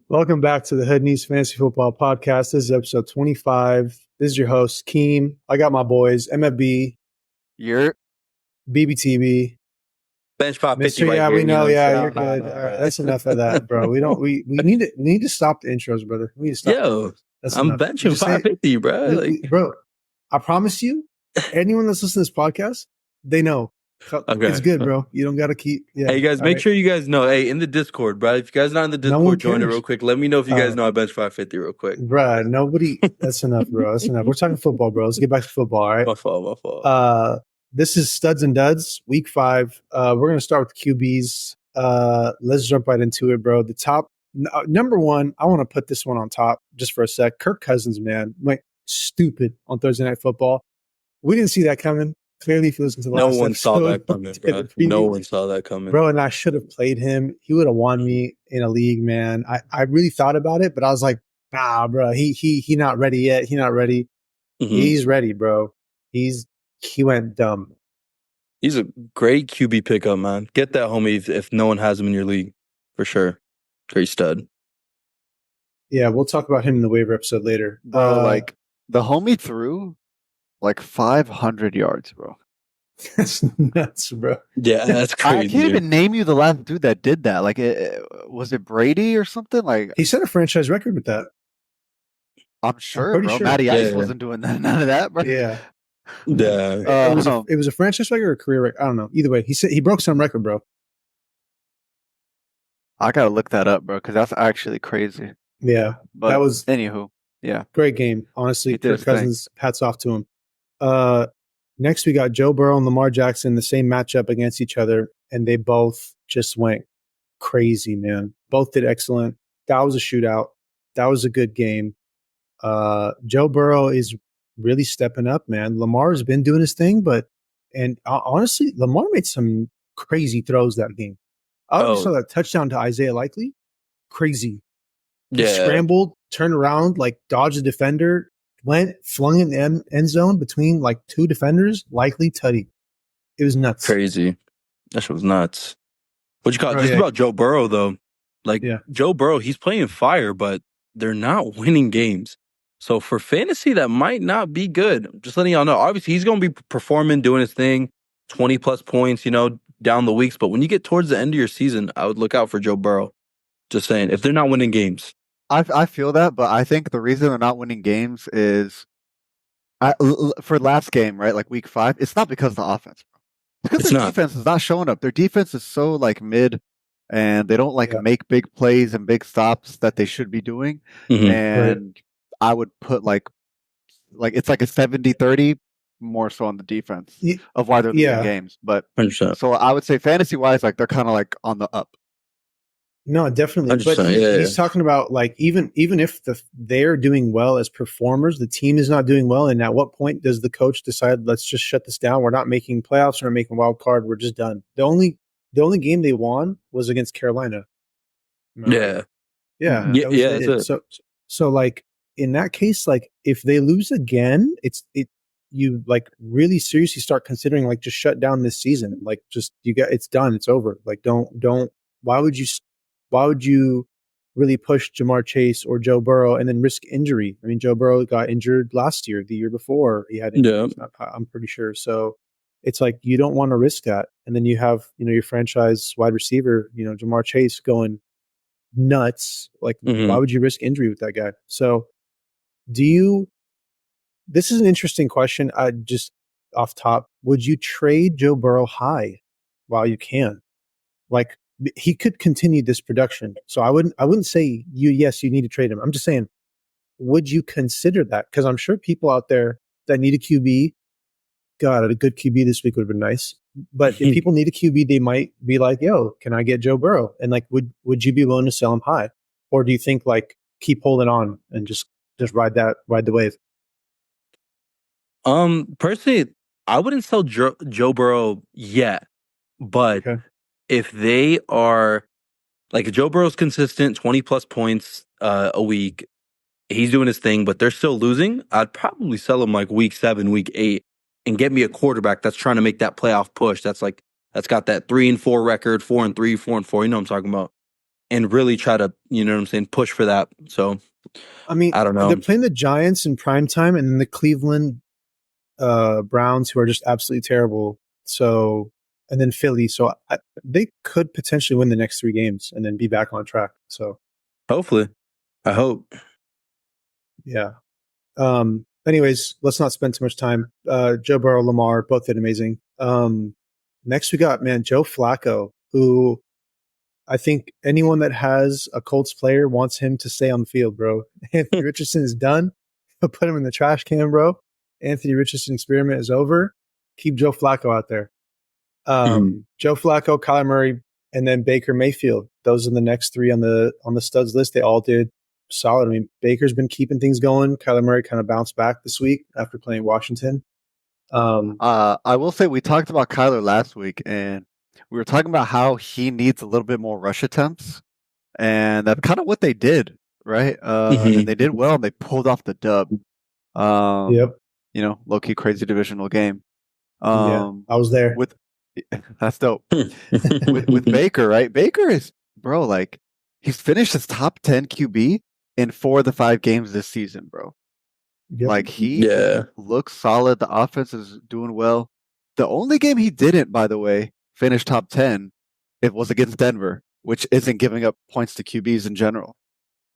Welcome back to the Hood Needs Fantasy Football Podcast. This is episode 25. This is your host, Keem. I got my boys, MFB, You're BBTB. Bench 550 Mr. right Yeah, here. we know. You know Yeah, what you're I'm saying? good. All right, that's enough of that, bro. We need to stop the intros, brother. We need to stop. Yo, That's I'm enough. benching Just say- 550, bro. Like, bro, I promise you, anyone that's listening to this podcast, they know. Okay. It's good, bro. You don't got to keep. Yeah. hey, guys, All make right. sure you guys know. Hey, in the Discord, bro. If you guys not in the No one Discord, join it cares. real quick. Let me know if you guys Uh, know I bench 550 real quick. Bruh, nobody. That's enough, bro. That's enough. We're talking football, bro. Let's get back to football, all right? My fault. This is Studs and Duds, week 5. We're going to start with QBs. Let's jump right into it, bro. The top, number one, I want to put this one on top just for a sec. Kirk Cousins, man, went stupid on Thursday Night Football. We didn't see that coming. Clearly, if you listen to the No last one saw episode, that coming, the bro. preview, No one saw that coming. bro, and I should have played him. He would have won me in a league, man. I really thought about it, but I was like, nah, bro, he not ready yet. He not ready. Mhm. He's ready, bro. He went dumb. He's a great QB pickup, man. Get that, homie, if no one has him in your league. For sure. Great stud. Yeah, we'll talk about him in the waiver episode later. bro. Like the homie threw like 500 yards, bro. That's nuts, bro. Yeah, that's crazy. I can't even name you the last dude that did that. Like, was it Brady or something? Like, He set a franchise record with that. I'm sure, pretty bro. sure. Matty Ice Yeah. wasn't doing that, none of that, bro. Yeah, Yeah. it was a franchise record or a career record. I don't know. Either way, he broke some record, bro. I gotta look that up, bro, because that's actually crazy. Yeah, But that was anywho, yeah. great game. Honestly, He did Kirk his thing. Cousins, hats off to him. Next, we got Joe Burrow and Lamar Jackson, the same matchup against each other, and they both just went crazy, man. Both did excellent. That was a shootout. That was a good game. Joe Burrow is really stepping up, man. Lamar has been doing his thing, and honestly, Lamar made some crazy throws that game. I Oh. saw that touchdown to Isaiah Likely. Crazy. He Yeah. scrambled, turned around, like dodged a defender, flung it in the end zone between like two defenders, Likely tutty. It was nuts. Crazy. That shit was nuts. What you call it? Oh, Just yeah. about Joe Burrow, though. Like, Yeah. Joe Burrow, he's playing fire, but they're not winning games. So for fantasy, that might not be good. Just letting y'all know. Obviously, he's going to be performing, doing his thing, 20 plus points, down the weeks. But when you get towards the end of your season, I would look out for Joe Burrow. Just saying, if they're not winning games. I feel that, but I think the reason they're not winning games is for last game, right? Like week 5, it's not because of the offense, bro. Because It's their not. defense is not showing up. Their defense is so like mid, and they don't Yeah. make big plays and big stops that they should be doing. Mhm. And I would put like it's like a 70-30 more so on the defense Ye- of why they're yeah. losing games. But 100%. so I would say fantasy wise, like they're kind of like on the up. No, definitely. But 100%, yeah, he's talking about like even if they're doing well as performers, the team is not doing well. And at what point does the coach decide, let's just shut this down? We're not making playoffs. We're not making wild card. We're just done. The only game they won was against Carolina. Yeah. Yeah. Yeah, that was yeah, that's it. So like in that case, like if they lose again, you like really seriously start considering like just shut down this season. Like just it's done. It's over. Like don't. Why would you really push Jamar Chase or Joe Burrow and then risk injury? I mean, Joe Burrow got injured last year, the year before he had injuries, I'm pretty sure. So it's like you don't want to risk that. And then you have, your franchise wide receiver, Jamar Chase going nuts. Like, Mhm. why would you risk injury with that guy? So this is an interesting question. Just off top, would you trade Joe Burrow high while you can? Like, he could continue this production. So I wouldn't say you need to trade him. I'm just saying, would you consider that? Because I'm sure people out there that need a QB, God, a good QB this week would have been nice. But if people need a QB, they might be like, yo, can I get Joe Burrow? And like, would you be willing to sell him high? Or do you think like keep holding on and just ride the wave? Personally, I wouldn't sell Joe Burrow yet, but Okay. if they are like if Joe Burrow's consistent, 20 plus points a week, he's doing his thing, but they're still losing, I'd probably sell him like week 7, week 8, and get me a quarterback that's trying to make that playoff push. That's got that 3-4 record, 4-3, 4-4. You know what I'm talking about. and really try to, you know what I'm saying, push for that. So I mean, I don't know. they're playing the Giants in prime time and then the Cleveland Browns, who are just absolutely terrible. So, and then Philly. So they could potentially win the next 3 games and then be back on track. So, Hopefully, I hope. yeah. Anyways, let's not spend too much time. Joe Burrow, Lamar, both did amazing. Next we got, man, Joe Flacco, who I think anyone that has a Colts player wants him to stay on the field, bro. Anthony Richardson is done. Put him in the trash can, bro. Anthony Richardson experiment is over. Keep Joe Flacco out there. Joe Flacco, Kyler Murray, and then Baker Mayfield. Those are the next 3 on the studs list. They all did solid. I mean, Baker's been keeping things going. Kyler Murray kind of bounced back this week after playing Washington. I will say we talked about Kyler last week, and we were talking about how he needs a little bit more rush attempts, and that's kind of what they did, right? And they did well. And they pulled off the dub. Yep. You know, low key crazy divisional game. Yeah, I was there. That's dope. with Baker, right? Baker is, bro, like he's finished as top 10 QB in 4 of the 5 games this season, bro. Yep. Like he looks solid. The offense is doing well. The only game he didn't, by the way, finish top 10, it was against Denver, which isn't giving up points to QBs in general,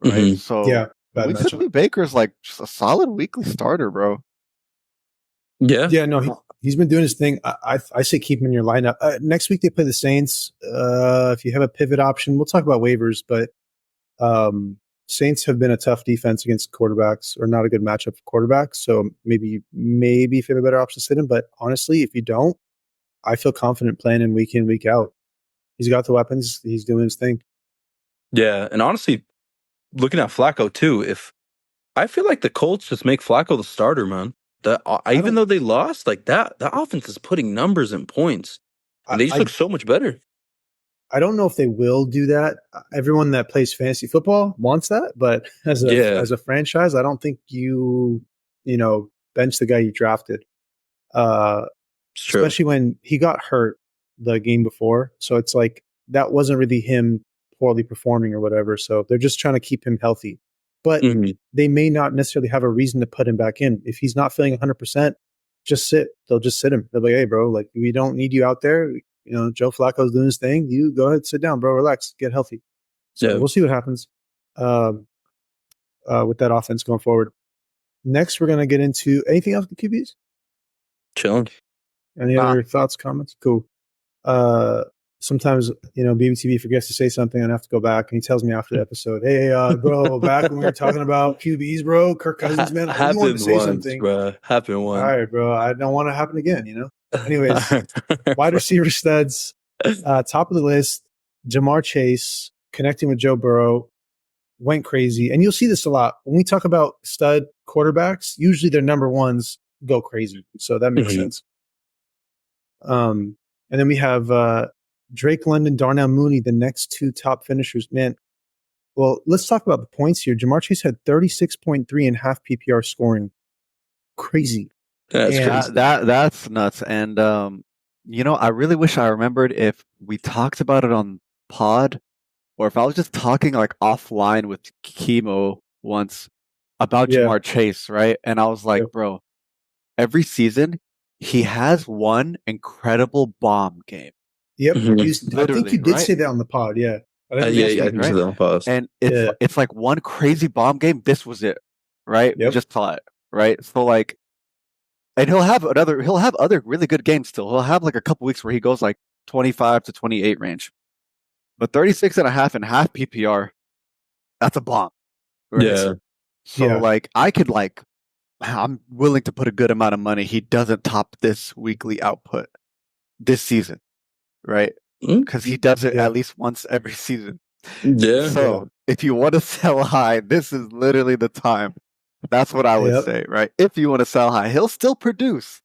right? So yeah, weekly Baker's like just a solid weekly starter, bro. Yeah. No, he's been doing his thing. I say keep him in your lineup. Next week they play the Saints. If you have a pivot option, we'll talk about waivers, but Saints have been a tough defense against quarterbacks, or not a good matchup for quarterbacks. So maybe if you have a better option, sit him. But honestly, if you don't, I feel confident playing him week in, week out. He's got the weapons. He's doing his thing. Yeah, and honestly, looking at Flacco too, if I feel like the Colts just make Flacco the starter, man. Even though they lost, like that offense is putting numbers and points, and they just look so much better. I don't know if they will do that. Everyone that plays fantasy football wants that, but as a franchise, I don't think you bench the guy you drafted. Especially when he got hurt the game before, so it's like that wasn't really him poorly performing or whatever. So they're just trying to keep him healthy. But they may not necessarily have a reason to put him back in. If he's not feeling 100%, just sit. They'll just sit him. They'll be like, hey, bro, like we don't need you out there. You know, Joe Flacco's doing his thing. You go ahead, sit down, bro, relax, get healthy. So we'll see what happens with that offense going forward. Next, we're going to get into anything else with QBs? Chilling. Any other thoughts, comments? Cool. Sometimes, BBTV forgets to say something and I have to go back, and he tells me after the episode, hey, bro, back when we were talking about QBs, bro, Kirk Cousins, man, I wanted to say something. Bro. Happened once. All right, bro, I don't want it to happen again, Anyways, wide receiver studs, top of the list, Jamar Chase connecting with Joe Burrow, went crazy. And you'll see this a lot. When we talk about stud quarterbacks, usually their number ones go crazy. So that makes sense. And then we have Drake London, Darnell Mooney, the next 2 top finishers. Man, well, let's talk about the points here. Jamar Chase had 36.3 in half PPR scoring. Crazy. That's crazy. That's nuts. And, I really wish I remembered if we talked about it on pod, or if I was just talking like offline with Chemo once about Jamar Chase, right? And I was like, bro, every season he has one incredible bomb game. Yep. I think you did say that on the pod. Yeah. I think you said that on the pod. And it's like one crazy bomb game. This was it, right? Yep. We just saw it, right? So like, and he'll have other really good games still. He'll have like a couple weeks where he goes like 25 to 28 range. But 36.5 in half PPR, that's a bomb. Right? Yeah. So like I'm willing to put a good amount of money he doesn't top this weekly output this season, right? Because he does it at least once every season. Yeah. So if you want to sell high, this is literally the time. That's what I would say, right? If you want to sell high, he'll still produce.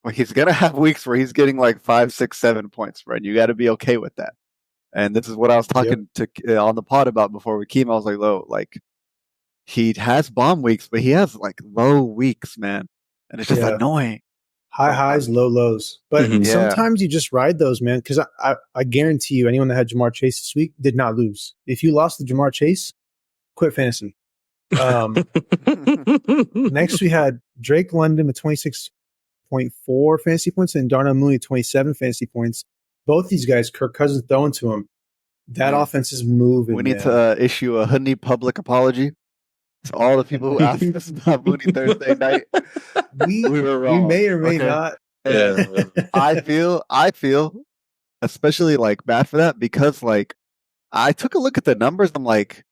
But he's going to have weeks where he's getting like 5, 6, 7 points, right? You got to be okay with that. And this is what I was talking to on the pod about before we came. I was like, like he has bomb weeks, but he has like low weeks, man. And it's just annoying. high highs, low lows. But Mhm. Yeah. sometimes you just ride those, man. Because I guarantee you, anyone that had Jamar Chase this week did not lose. If you lost to Jamar Chase, quit fantasy. Next, we had Drake London with 26.4 fantasy points and Darnell Mooney 27 fantasy points. Both these guys, Kirk Cousins throwing to him. That Man. offense is moving. We need man. to issue a honey public apology to all the people who asked us about Mooney Thursday night. we were wrong. we may or may Okay. not. Yeah. I feel especially like bad for that because like I took a look at the numbers. I'm like,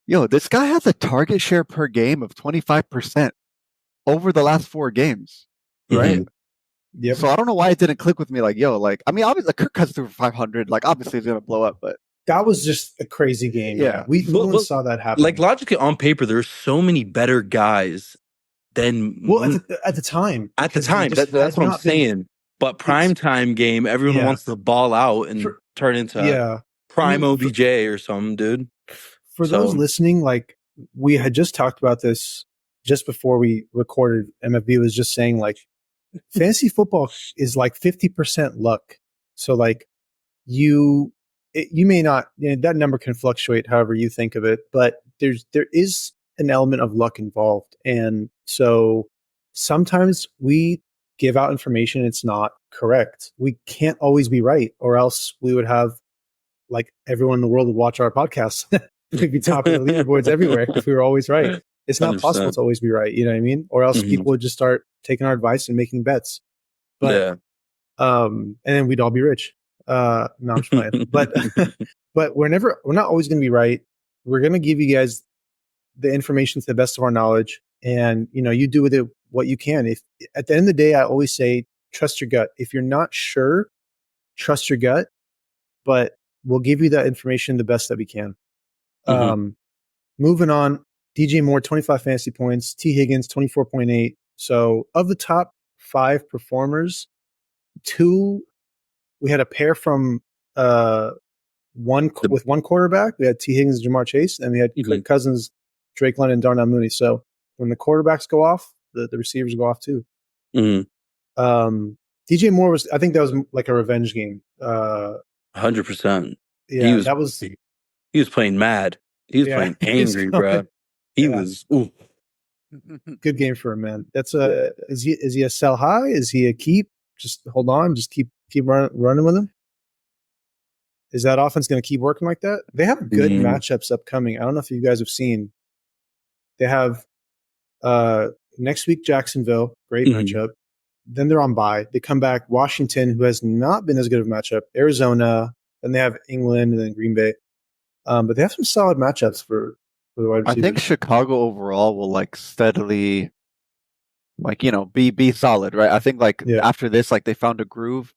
yo, this guy has a target share per game of 25% over the last 4 games, right? Mhm. Yep. So I don't know why it didn't click with me. Like, yo, like I mean, obviously Kirk Cousins threw for 500. Like, obviously he's gonna blow up, but That was just a crazy game. Yeah. We no Well, one saw that happen. Like logically on paper, there's so many better guys than well, at the time. at the because they time. just That's had what I'm not been- saying. But prime time game, everyone Yeah. wants to ball out and For- turn into Yeah. prime I mean, OBJ or something, dude. For those So- listening, like we had just talked about this just before we recorded. MFB was just saying like fantasy football is like 50% luck. So like you may not, that number can fluctuate however you think of it, but there is an element of luck involved. And so sometimes we give out information, it's not correct. We can't always be right, or else we would have like everyone in the world would watch our podcast. We'd be topping the leaderboards everywhere if we were always right. It's not 100%. possible to always be right. You know what I mean? Or else Mhm. people would just start taking our advice and making bets. But Yeah. and then we'd all be rich. No, I'm just playing. But we're not always going to be right. We're going to give you guys the information to the best of our knowledge, and you do with it what you can. If at the end of the day, I always say trust your gut. If you're not sure, trust your gut. But we'll give you that information the best that we can. Mhm. Moving on, DJ Moore 25 fantasy points, T Higgins 24.8. So of the top 5 performers, 2 we had a pair from one quarterback. We had T Higgins and Jamar Chase, and we had Mhm. Kirk Cousins, Drake London, Darnell Mooney. So when the quarterbacks go off, the receivers go off too. Mhm. DJ Moore was, I think that was like a revenge game. 100%. Yeah, was- that was He was playing mad. He was Yeah. playing He was angry, going- bro. He Yeah. was. Ooh. good game for him, man. That's is he a sell high? Is he a keep? Just hold on, just keep running with him. Is that offense going to keep working like that? They have good Mhm. matchups upcoming. I don't know if you guys have seen. They have next week Jacksonville, great Mhm. matchup. Then they're on bye. They come back Washington, who has not been as good of a matchup. Arizona, then they have England, and then Green Bay. But they have some solid matchups for the wide I receivers. think Chicago overall will like steadily, like be solid, right? I think like Yeah. after this, like they found a groove.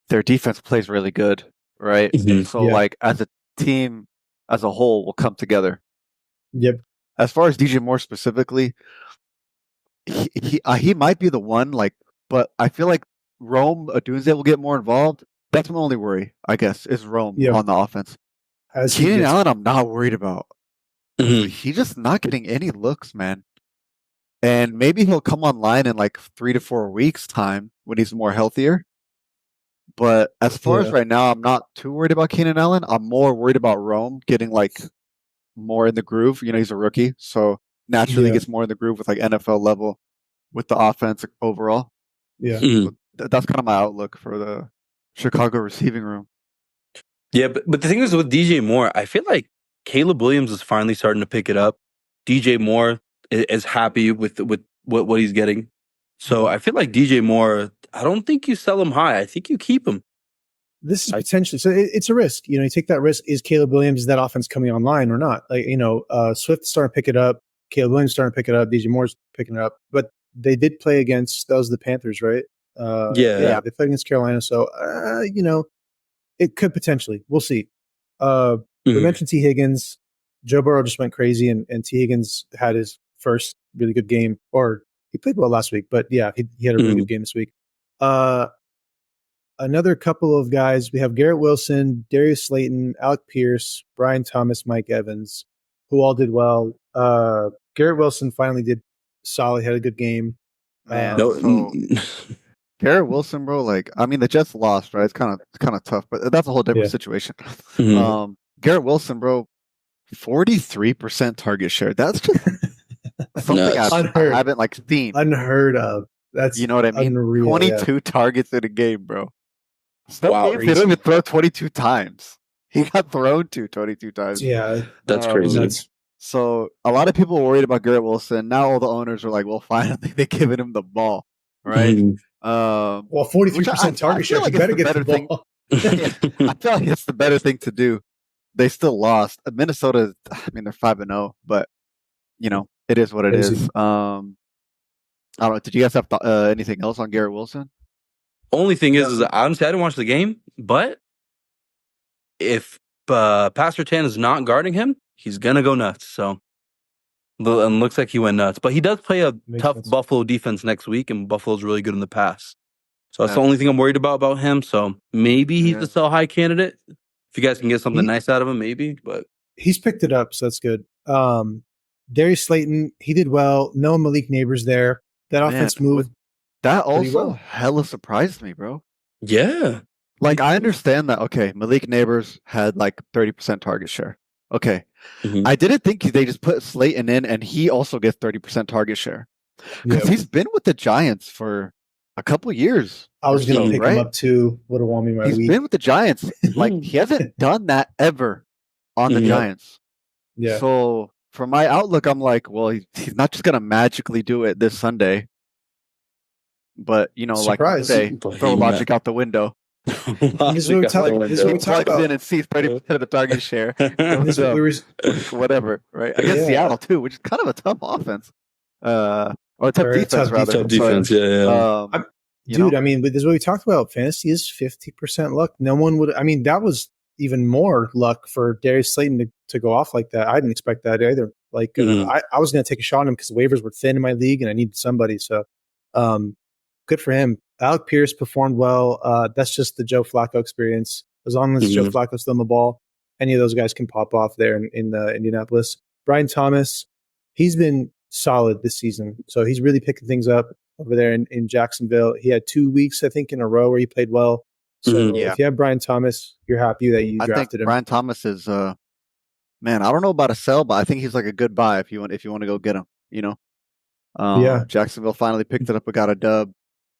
Their defense plays really good, right? Mhm. So Yeah. like as a team, as a whole, will come together. Yep. As far as DJ Moore specifically, he might be the one. Like, but I feel like Rome Odunze will get more involved. That's my only worry, I guess, is Rome Yeah. on the offense. As he Keenan gets- Allen, I'm not worried about. Mhm. He's just not getting any looks, man. And maybe he'll come online in like 3 to 4 weeks' time when he's more healthier. But as far as Yeah. right now, I'm not too worried about Keenan Allen. I'm more worried about Rome getting like more in the groove. He's a rookie, so naturally Yeah. gets more in the groove with like NFL level with the offense overall. Yeah. Mhm. That's kind of my outlook for the Chicago receiving room. Yeah, but the thing is with DJ Moore, I feel like Caleb Williams is finally starting to pick it up. DJ Moore is happy with what he's getting. So I feel like DJ Moore, I don't think you sell him high. I think you keep him. This is potentially so. It's a risk. You take that risk. Is Caleb Williams, is that offense coming online or not? Like Swift starting to pick it up. Caleb Williams starting to pick it up. DJ Moore's picking it up. But they did play against the Panthers, right? Yeah. They played against Carolina. So it could potentially. We'll see. We Mhm. mentioned T Higgins. Joe Burrow just went crazy, and T Higgins had his first really good game, or he played well last week. But yeah, he had a really Mhm. good game this week. Another couple of guys. We have Garrett Wilson, Darius Slayton, Alec Pierce, Brian Thomas, Mike Evans, who all did well. Garrett Wilson finally did solid, had a good game. Man, No, so Garrett Wilson, bro. Like, I mean, the Jets lost, right? It's kind of tough, but that's a whole different Yeah. situation. Mhm. Garrett Wilson, bro, 43% target share. That's just something Nuts. I Unheard. haven't like seen. Unheard of. That's You know what I mean? unreal. 22 targets in a game, bro. Some Wow. games they don't even throw 22 times. He got thrown to 22 times. Yeah, That's crazy. nuts. So a lot of people were worried about Garrett Wilson. Now all the owners are like, well, finally they're giving him the ball, right? Mhm. Well, 43% target share. like You better it's the get the better thing. ball. I feel like it's the better thing to do. They still lost. Minnesota, I mean, they're 5-0, but you know, it is what it Crazy. is. I don't know. Did you guys have anything else on Garrett Wilson? Only thing is honestly, I didn't watch the game, but if Pastor Tan is not guarding him, he's gonna go nuts. So, and looks like he went nuts. But he does play a Makes tough sense. Buffalo defense next week, and Buffalo's really good in the pass. So that's the Yeah. only thing I'm worried about him. So maybe he's Yeah. the sell high candidate. If you guys can get something He- nice out of him, maybe. But He's picked it up, so that's good. Darius Slayton, he did well. No Malik Neighbors there. That Man, offense moved. That Pretty also well. hella surprised me, bro. yeah, Like, I understand that, okay, Malik Neighbors had like 30% target share. Okay. Mhm. I didn't think they just put Slayton in and he also gets 30% target share. Because Yeah. he's been with the Giants for a couple years. I was going to pick right? him up too. Would have won me my He's week. been with the Giants. Like, he hasn't done that ever on the Mhm. Giants. Yeah. So, from my outlook, I'm like, well, he's not just going to magically do it this Sunday. But, you know, Surprise. like, say, But throw he logic out the window. This is what we talk- this is what we talk Plugs about. in and sees 30% of the target share. This is what we were- Whatever, right? Against Yeah. Seattle too, which is kind of a tough offense, or a tough Or a defense tough rather. Tough I'm sorry. defense, yeah. You Dude, know? I mean, this is what we talked about. Fantasy is 50% luck. No one would. I mean, that was even more luck for Darius Slayton to go off like that. I didn't expect that either. Like, Mhm. I was going to take a shot on him because waivers were thin in my league and I needed somebody. So, good for him. Alec Pierce performed well. That's just the Joe Flacco experience. As long as Joe Mhm. Flacco's still on the ball, any of those guys can pop off there in Indianapolis. Brian Thomas, he's been solid this season. So he's really picking things up over there in Jacksonville. He had 2 weeks, I think, in a row where he played well. So Mhm. Yeah. if you have Brian Thomas, you're happy that you I think drafted him. Brian Thomas is man. I don't know about a sell, but I think he's like a good buy if you want to go get him. You know, Yeah. Jacksonville finally picked it up and got a dub.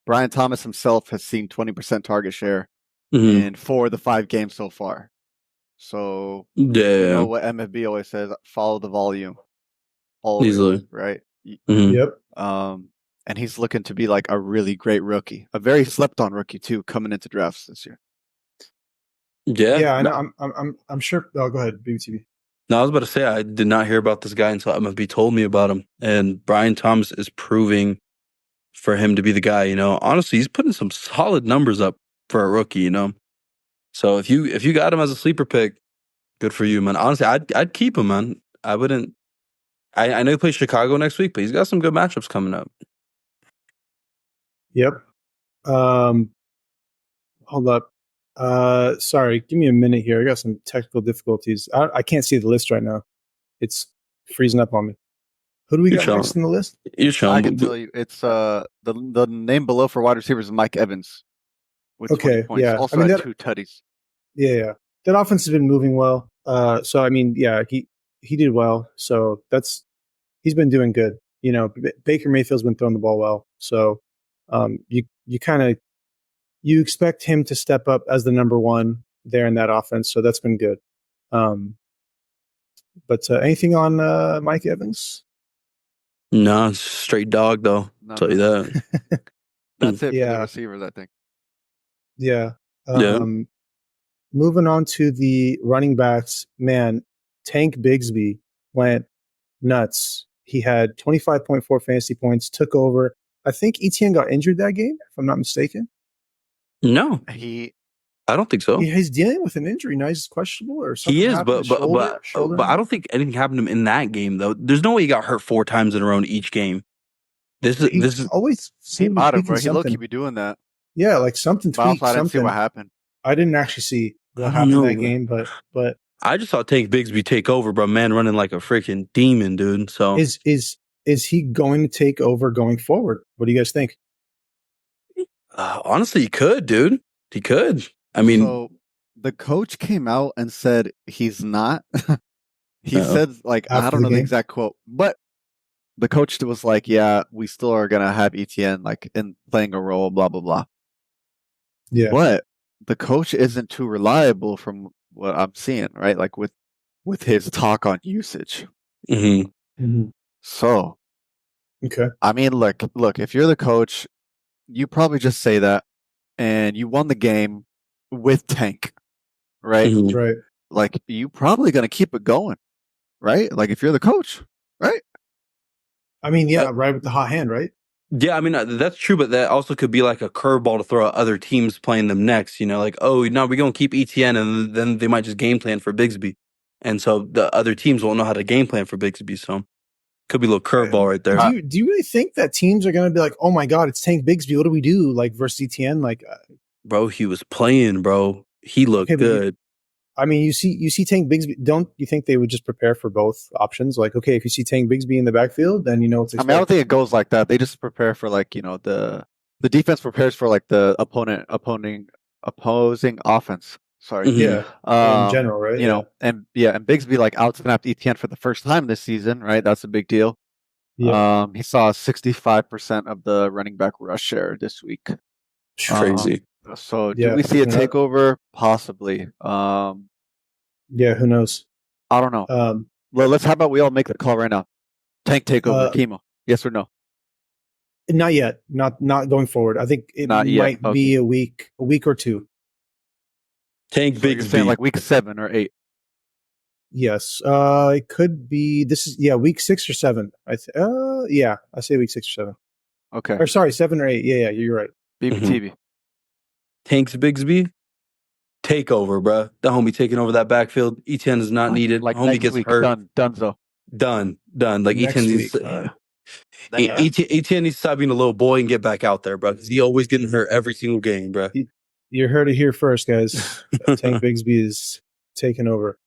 Brian Thomas himself has seen 20% target share Mhm. in 4 of the 5 games so far. So you Yeah, know what MFB always says: follow the volume. Always, easily. right? Mm-hmm. Mhm. Yep. And he's looking to be like a really great rookie, a very slept-on rookie too, coming into drafts this year. Yeah, Yeah, I know. I'm sure. Oh, go ahead, BTV. No, I was about to say I did not hear about this guy until MFB told me about him. And Brian Thomas is proving for him to be the guy. You know, honestly, he's putting some solid numbers up for a rookie. You know, so if you got him as a sleeper pick, good for you, man. Honestly, I'd keep him, man. I wouldn't. I know he plays Chicago next week, but he's got some good matchups coming up. Yep. Hold up. Sorry, give me a minute here. I got some technical difficulties. I can't see the list right now. It's freezing up on me. Who do we You're got chilling. next in the list? You're I showing. can tell you, it's the name below for wide receivers is Mike Evans with 20 Okay, points. yeah. Also I mean, had that- 2 tutties. Yeah. That offense has been moving well. So I mean, yeah, he did well. So he's been doing good. You know, Baker Mayfield's been throwing the ball well. So you expect him to step up as the number one there in that offense. So that's been good. But anything on Mike Evans? No, it's straight dog though. No, Tell you no. that. That's it for Yeah. the receivers, I think. Yeah. Yeah. Moving on to the running backs, man, Tank Bigsby went nuts. He had 25.4 fantasy points, took over. I think ETN got injured that game, if I'm not mistaken. No, He I don't think so. He's dealing with an injury now. He's questionable or something. He is, happened but to shoulder. I don't think anything happened to him in that game though. There's no way he got hurt 4 times in a row in each game. This is always he seemed to be bought him, tweaking bro. He low something. key be doing that. Yeah, like something But tweaked. also, I didn't see Something. what happened. I didn't actually see I what don't happened in know. that game, but I just saw Tank Bigsby take over, bro. Man, running like a freaking demon, dude. So is he going to take over going forward? What do you guys think? Honestly, he could, dude. He could. I mean, so the coach came out and said he's not. He Uh-oh. said, like, I After don't the know the game? exact quote, but the coach was like, yeah, we still are going to have ETN, like, in playing a role, blah, blah, blah. Yeah. But the coach isn't too reliable from what I'm seeing, right? Like, with his talk on usage. mhm. So, Okay. I mean, look, if you're the coach, you probably just say that and you won the game with Tank, right? Mhm. Right. Like, you probably going to keep it going, right? Like, if you're the coach, right? I mean, yeah, right with the hot hand, right? Yeah, I mean that's true, but that also could be like a curveball to throw at other teams playing them next. You know, like, oh, no, we're gonna keep ETN, and then they might just game plan for Bigsby, and so the other teams won't know how to game plan for Bigsby. So could be a little curveball right there. Do you really think that teams are going to be like, oh my God, it's Tank Bigsby? What do we do? Like versus ETN? Like, Bro, he was playing, bro. He looked Okay, but good. I mean, you see Tank Bigsby. Don't you think they would just prepare for both options? Like, okay, if you see Tank Bigsby in the backfield, then you know it's. I mean, I don't think it goes like that. They just prepare for, like, you know, the defense prepares for, like, the opposing offense. Sorry. Mhm. Yeah, in general, right? You know, and Bigsby, like, outsnapped ETN for the first time this season, right? That's a big deal. Yeah. He saw 65% of the running back rush share this week. Crazy. So do Yeah, we see a yeah. takeover? Possibly. Yeah, who knows? I don't know. Well, how about we all make the call right now? Tank takeover, chemo. Yes or no? Not yet. Not going forward. I think it Not yet, might be a week or two. Tank So you're saying Bigsby. like week 7 or 8? Yes. It could be. This is week 6 or 7. I say week 6 or 7. Okay. Or sorry, 7 or 8. Yeah, you're right. BBTV. Tank's Bigsby. Takeover, bruh. The homie taking over that backfield. ETN is not needed. Like Homie next gets week. hurt. Done. Done. Like Next ETN week. needs ETN needs to stop being a little boy and get back out there, bro. He always getting hurt every single game, bro. You heard it here first, guys. Tank Bigsby is taking over.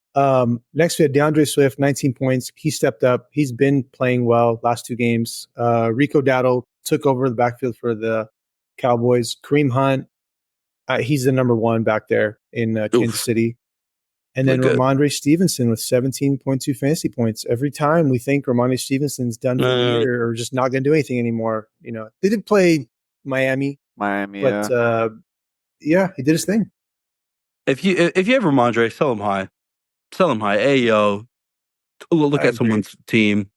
Next we had DeAndre Swift, 19 points. He stepped up. He's been playing well last 2 games. Rico Dowdle took over the backfield for the Cowboys. Kareem Hunt, he's the number 1 back there in Kansas City. And then Ramondre Stevenson with 17.2 fantasy points. Every time we think Ramondre Stevenson's done for the year or just not going to do anything anymore, you know, they did play Miami, but yeah, he did his thing. If you have Ramondre, sell him high. Hey, yo, look at someone's team.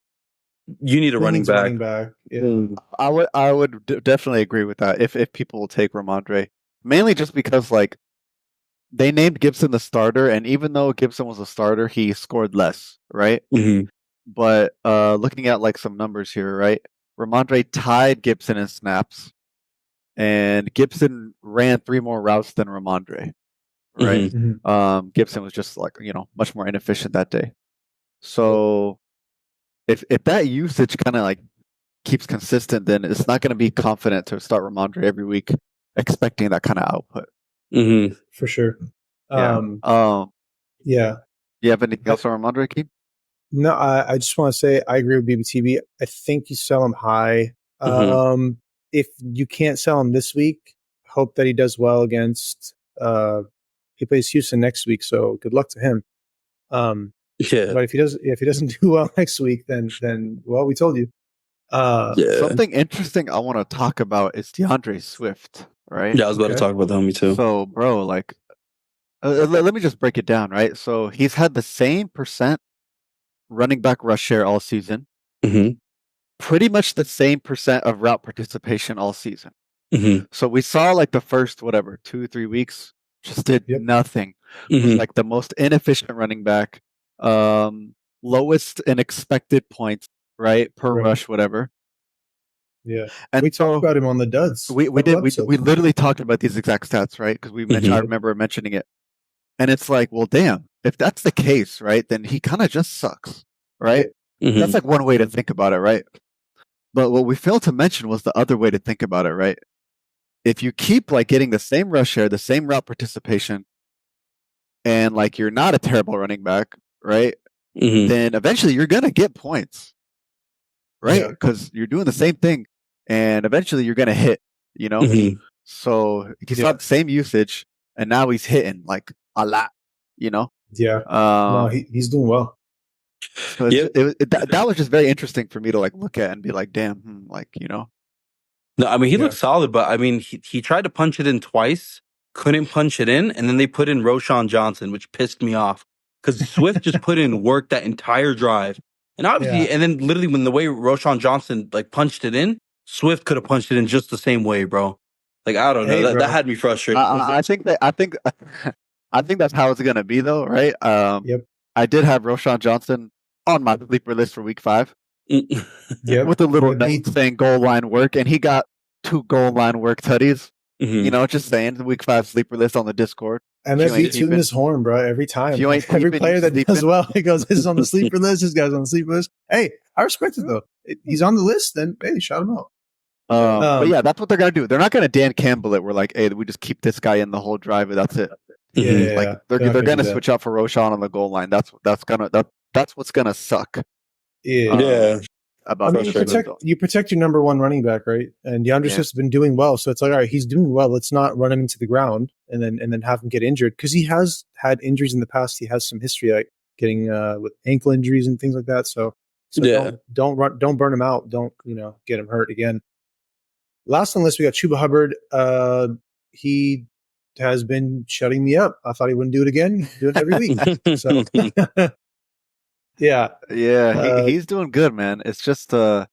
You need a running back. Yeah. I would definitely agree with that. If people will take Ramondre, mainly just because, like, they named Gibson the starter, and even though Gibson was a starter, he scored less, right? Mm-hmm. But looking at, like, some numbers here, right? Ramondre tied Gibson in snaps, and Gibson ran 3 more routes than Ramondre, right? Mm-hmm. Gibson was just, like, you know, much more inefficient that day. So if that usage kind of, like, keeps consistent, then it's not going to be confident to start Ramondre every week expecting that kind of output. Mm-hmm. For sure. Yeah. Yeah. You have anything else on Ramondre, Keem? No, I just want to say I agree with BBTV. I think you sell him high. If you can't sell him this week, hope that he does well against. He plays Houston next week, so good luck to him. Yeah. But if he doesn't do well next week, then well, we told you. Something interesting I want to talk about is DeAndre Swift, right? Yeah, I was about to talk about the homie too. So, bro, like, let me just break it down, right? So he's had the same percent running back rush share all season. Pretty much the same percent of route participation all season. So we saw, like, the first 2-3 weeks just did nothing. Was, like, the most inefficient running back, lowest in expected points, right, per rush, whatever. Yeah, and we talked about him on the duds. We literally talked about these exact stats, right? Because we mentioned, I remember mentioning it, and it's like, well, damn, if that's the case, right, then he kind of just sucks, right? That's like one way to think about it, right? But what we failed to mention was the other way to think about it, right? If you keep, like, getting the same rush share, the same route participation, and, like, you're not a terrible running back, right? Then eventually you're gonna get points, right? Because you're doing the same thing, and eventually you're gonna hit, you know. So he saw the same usage, and now he's hitting like a lot. You know. Yeah. No, he's doing well. So that was just very interesting for me to like look at and be like, damn, like No, I mean he looked solid, but I mean he tried to punch it in twice, couldn't punch it in, and then they put in Roshan Johnson, which pissed me off because Swift just put in work that entire drive, and obviously, and then literally when the way Roshan Johnson like punched it in, Swift could have punched it in just the same way, bro. Like I don't know, that had me frustrated. I think that's how it's gonna be though, right? Yep. I did have Roshan Johnson on my sleeper list for week 5. With a little note saying goal line work, and he got 2 goal line work tutties. Just saying, week 5 sleeper list on the Discord. MSV tooting his horn, bro, every time. Every player that does well, he goes, "This is on the sleeper list. This guy's on the sleeper list." Hey, I respect it though. He's on the list, then hey, shout him out. But yeah, that's what they're gonna do. They're not gonna Dan Campbell it. We're like, hey, we just keep this guy in the whole drive, and that's it. Like they're gonna switch out for Roshan on the goal line. That's what's gonna suck. About you protect your number 1 running back, right? And DeAndre Swift's been doing well, so it's like, all right, he's doing well. Let's not run him into the ground and then have him get injured, because he has had injuries in the past. He has some history, like getting with ankle injuries and things like that. So don't burn him out. Don't get him hurt again. Last on the list, we got Chuba Hubbard. He has been shutting me up. I thought he wouldn't do it again. Do it every week. So. He's doing good, man. It's just he had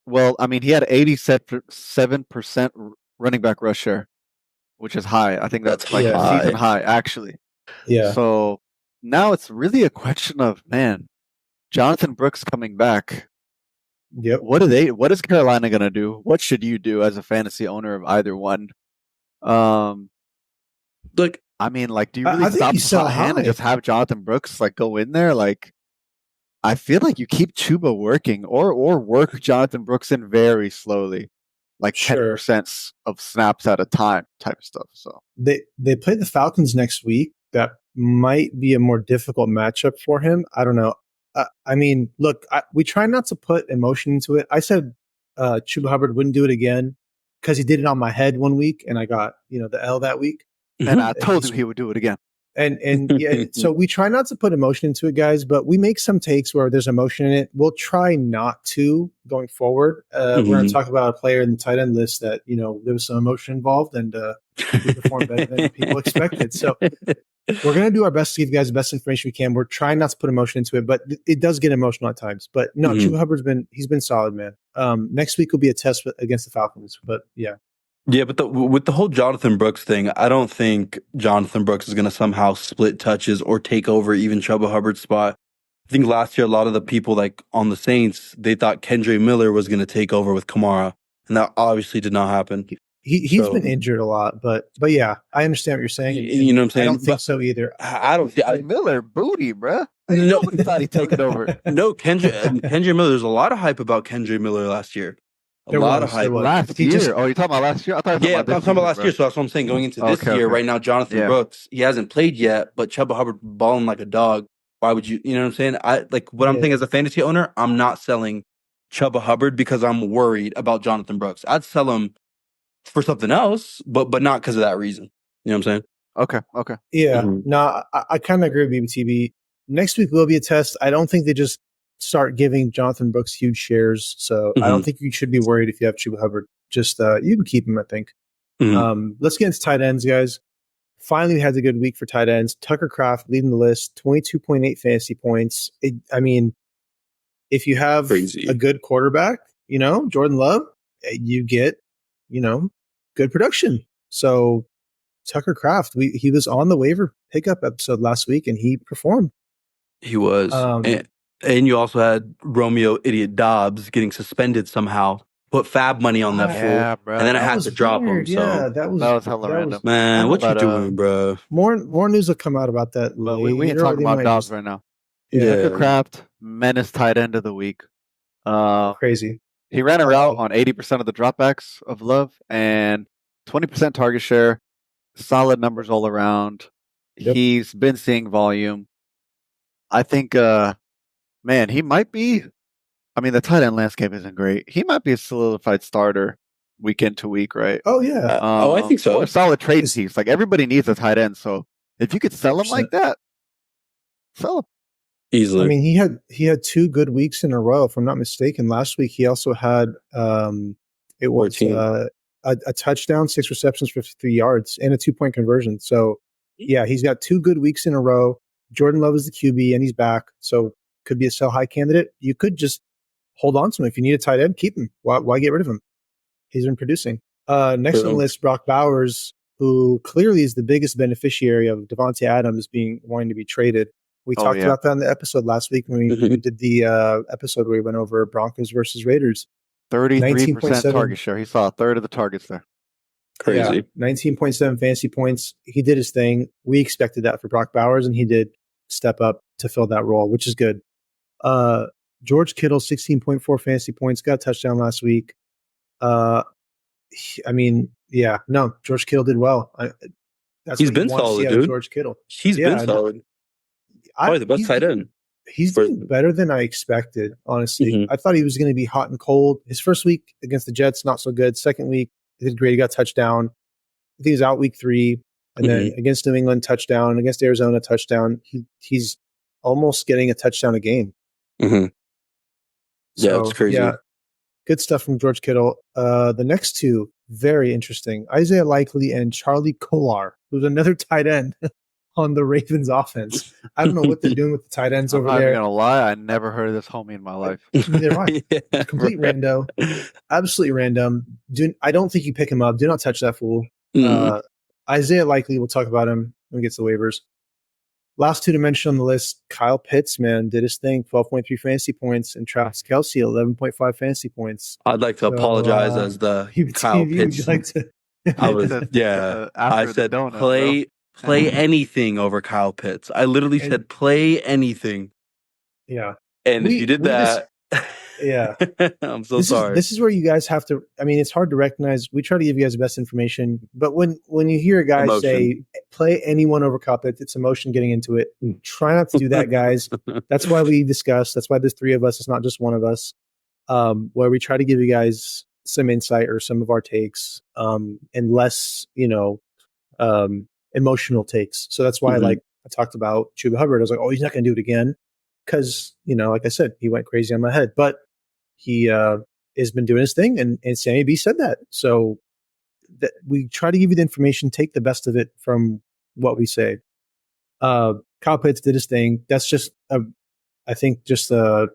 87% running back rush share, which is high. I think that's like a season high, actually. Yeah. So now it's really a question of, man, Jonathan Brooks coming back. Yep. What is Carolina gonna do? What should you do as a fantasy owner of either one? Look, I mean, like, do you really stop the hot hand and just have Jonathan Brooks like go in there? Like, I feel like you keep Chuba working or work Jonathan Brooks in very slowly, like 10% of snaps at a time type of stuff. So they play the Falcons next week. That might be a more difficult matchup for him. I don't know. I mean, look, we try not to put emotion into it. I said Chuba Hubbard wouldn't do it again because he did it on my head one week, and I got the L that week. And I told you he would do it again. And so we try not to put emotion into it, guys, but we make some takes where there's emotion in it. We'll try not to going forward. We're going to talk about a player in the tight end list that, there was some emotion involved, and we performed better than people expected. So we're going to do our best to give you guys the best information we can. We're trying not to put emotion into it, but it does get emotional at times. But no, Chuba Hubbard's been solid, man. Next week will be a test against the Falcons, but yeah. Yeah, but with the whole Jonathan Brooks thing, I don't think Jonathan Brooks is going to somehow split touches or take over even Chuba Hubbard's spot. I think last year, a lot of the people like on the Saints, they thought Kendre Miller was going to take over with Kamara, and that obviously did not happen. He's been injured a lot, but yeah, I understand what you're saying. You know what I'm saying? I don't think so either. I don't think Miller booty, bro. Nobody thought he'd take it over. No, Kendre Miller. There's a lot of hype about Kendre Miller last year. A lot of hype. Last year? You're talking about last year? I thought I'm talking about last year. So that's what I'm saying. Going into this year, right now, Jonathan Brooks, he hasn't played yet, but Chuba Hubbard balling like a dog. Why would you? You know what I'm saying? I'm saying as a fantasy owner, I'm not selling Chuba Hubbard because I'm worried about Jonathan Brooks. I'd sell him for something else, but not because of that reason. You know what I'm saying? Okay. Yeah. No, I kind of agree with BBTB. Next week will be a test. I don't think they just start giving Jonathan Brooks huge shares. So I don't think you should be worried if you have Chuba Hubbard. Just you can keep him, I think. Let's get into tight ends, guys. Finally, we had a good week for tight ends. Tucker Kraft leading the list, 22.8 fantasy points. If you have a good quarterback, Jordan Love, you get, good production. So Tucker Kraft, he was on the waiver pickup episode last week, and he performed. He was. And you also had Romeo Idiot Dobbs getting suspended somehow. Put fab money on that fool, bro. And then I had to drop him. Yeah, so that was hella random. Man, what you doing, bro? More news will come out about that. But we ain't talking about Dobbs right now. Yeah. Tucker Kraft, menace tight end of the week. Crazy. He ran a route on 80% of the dropbacks of Love and 20% target share. Solid numbers all around. Yep. He's been seeing volume. I think, man, he might be. I mean, the tight end landscape isn't great. He might be a solidified starter week into week, right? Oh yeah, I think so. Or solid trade It's- piece. Like everybody needs a tight end, so if you could sell him like that, sell him. Easily. I mean, he had 2 good weeks in a row, if I'm not mistaken. Last week he also had it was 14. a touchdown, 6 receptions, 53 yards, and a 2-point conversion. So yeah, he's got 2 good weeks in a row. Jordan Love is the QB, and he's back, so could be a sell high candidate. You could just hold on to him if you need a tight end. Keep him. Why get rid of him? He's been producing. Next on the list, Brock Bowers, who clearly is the biggest beneficiary of Devontae Adams wanting to be traded. We talked about that in the episode last week when we did the episode where we went over Broncos versus Raiders. 33% target share. He saw a third of the targets there. Crazy. Yeah, 19.7 fantasy points. He did his thing. We expected that for Brock Bowers, and he did step up to fill that role, which is good. George Kittle, 16.4 fantasy points, got a touchdown last week. I mean, yeah, no, George Kittle did well. He's been solid, dude. George Kittle. He's been solid. Probably the best tight end. He's doing better than I expected, honestly. I thought he was going to be hot and cold. His first week against the Jets, not so good. Second week, he did great. He got a touchdown. I think he was out week 3. And then against New England, touchdown. Against Arizona, touchdown. He's almost getting a touchdown a game. Yeah, it's crazy. Yeah, good stuff from George Kittle. The next 2, very interesting. Isaiah Likely and Charlie Kolar, who's another tight end on the Ravens offense. I don't know what they're doing with the tight ends over there. I'm not going to lie. I never heard of this homie in my life. Neither have I. Complete rando. Absolutely random. I don't think you pick him up. Do not touch that fool. Isaiah Likely, we'll talk about him when we get to the waivers. Last 2 to mention on the list, Kyle Pitts, man, did his thing, 12.3 fantasy points, and Travis Kelce, 11.5 fantasy points. I'd like to apologize as the Kyle Pitts. I said play anything over Kyle Pitts. I literally said play anything. Yeah. And if you did that... Yeah. I'm so sorry. This is where you guys have to, I mean, it's hard to recognize. We try to give you guys the best information, but when you hear a guy say, play anyone over Kyle Pitts, it's emotion getting into it. Try not to do that, guys. That's why we discuss. That's why there's 3 of us. It's not just one of us, where we try to give you guys some insight or some of our takes, and less, emotional takes. So that's why, like I talked about Chuba Hubbard, I was like, oh, he's not going to do it again. Because, like I said, he went crazy on my head. But he has been doing his thing, and Sammy B said that. So we try to give you the information, take the best of it from what we say. Kyle Pitts did his thing. That's just, I think, just a